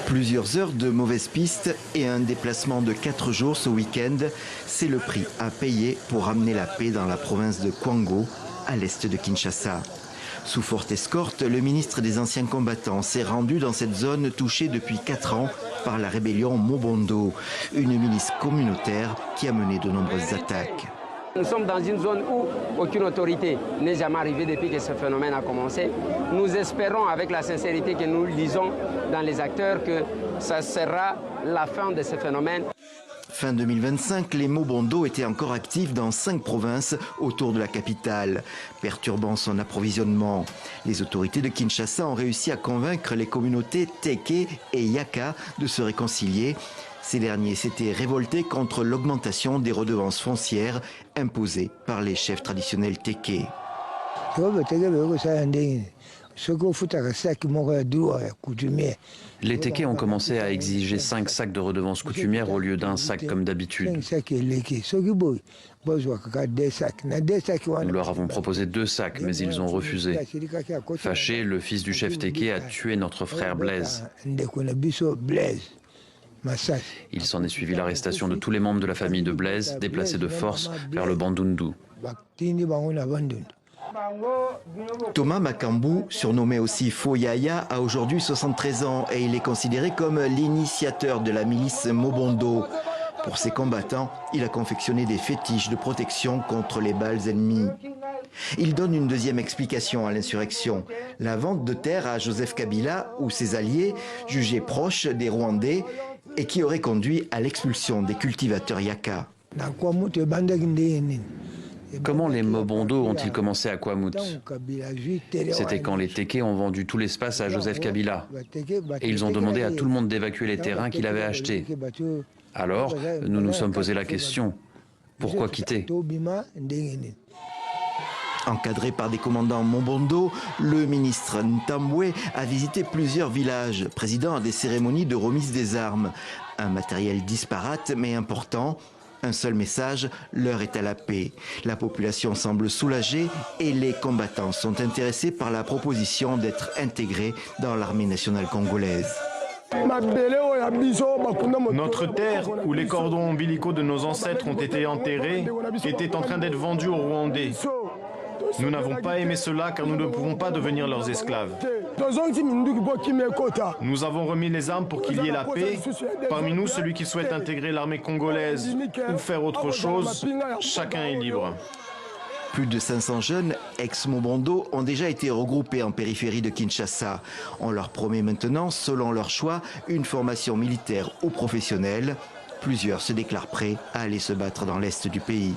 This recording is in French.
Plusieurs heures de mauvaise piste et un déplacement de 4 jours ce week-end, c'est le prix à payer pour ramener la paix dans la province de Kwango, à l'est de Kinshasa. Sous forte escorte, le ministre des Anciens Combattants s'est rendu dans cette zone touchée depuis 4 ans par la rébellion Mobondo, une milice communautaire qui a mené de nombreuses attaques. Nous sommes dans une zone où aucune autorité n'est jamais arrivée depuis que ce phénomène a commencé. Nous espérons, avec la sincérité que nous lisons dans les acteurs, que ça sera la fin de ce phénomène. Fin 2025, les Mobondo étaient encore actifs dans 5 provinces autour de la capitale, perturbant son approvisionnement. Les autorités de Kinshasa ont réussi à convaincre les communautés Teke et Yaka de se réconcilier. Ces derniers s'étaient révoltés contre l'augmentation des redevances foncières imposées par les chefs traditionnels Teke. Les Teke ont commencé à exiger 5 sacs de redevances coutumières au lieu d'un sac comme d'habitude. Nous leur avons proposé 2 sacs, mais ils ont refusé. Fâché, le fils du chef Teke a tué notre frère Blaise. Il s'en est suivi l'arrestation de tous les membres de la famille de Blaise, déplacés de force vers le Bandundu. Thomas Makambu, surnommé aussi Foyaya, a aujourd'hui 73 ans et il est considéré comme l'initiateur de la milice Mobondo. Pour ses combattants, il a confectionné des fétiches de protection contre les balles ennemies. Il donne une deuxième explication à l'insurrection, la vente de terre à Joseph Kabila ou ses alliés, jugés proches des Rwandais, et qui aurait conduit à l'expulsion des cultivateurs Yaka. Comment les Mobondo ont-ils commencé à Kwamut? C'était quand les Teke ont vendu tout l'espace à Joseph Kabila. Et ils ont demandé à tout le monde d'évacuer les terrains qu'il avait achetés. Alors, nous nous sommes posé la question, pourquoi quitter? Encadré par des commandants Mobondo, le ministre Ntambwe a visité plusieurs villages, présidant à des cérémonies de remise des armes. Un matériel disparate mais important. Un seul message, l'heure est à la paix. La population semble soulagée et les combattants sont intéressés par la proposition d'être intégrés dans l'armée nationale congolaise. Notre terre, où les cordons ombilicaux de nos ancêtres ont été enterrés, était en train d'être vendue aux Rwandais. Nous n'avons pas aimé cela car nous ne pouvons pas devenir leurs esclaves. Nous avons remis les armes pour qu'il y ait la paix. Parmi nous, celui qui souhaite intégrer l'armée congolaise ou faire autre chose, chacun est libre. Plus de 500 jeunes ex-Mobondo ont déjà été regroupés en périphérie de Kinshasa. On leur promet maintenant, selon leur choix, une formation militaire ou professionnelle. Plusieurs se déclarent prêts à aller se battre dans l'est du pays.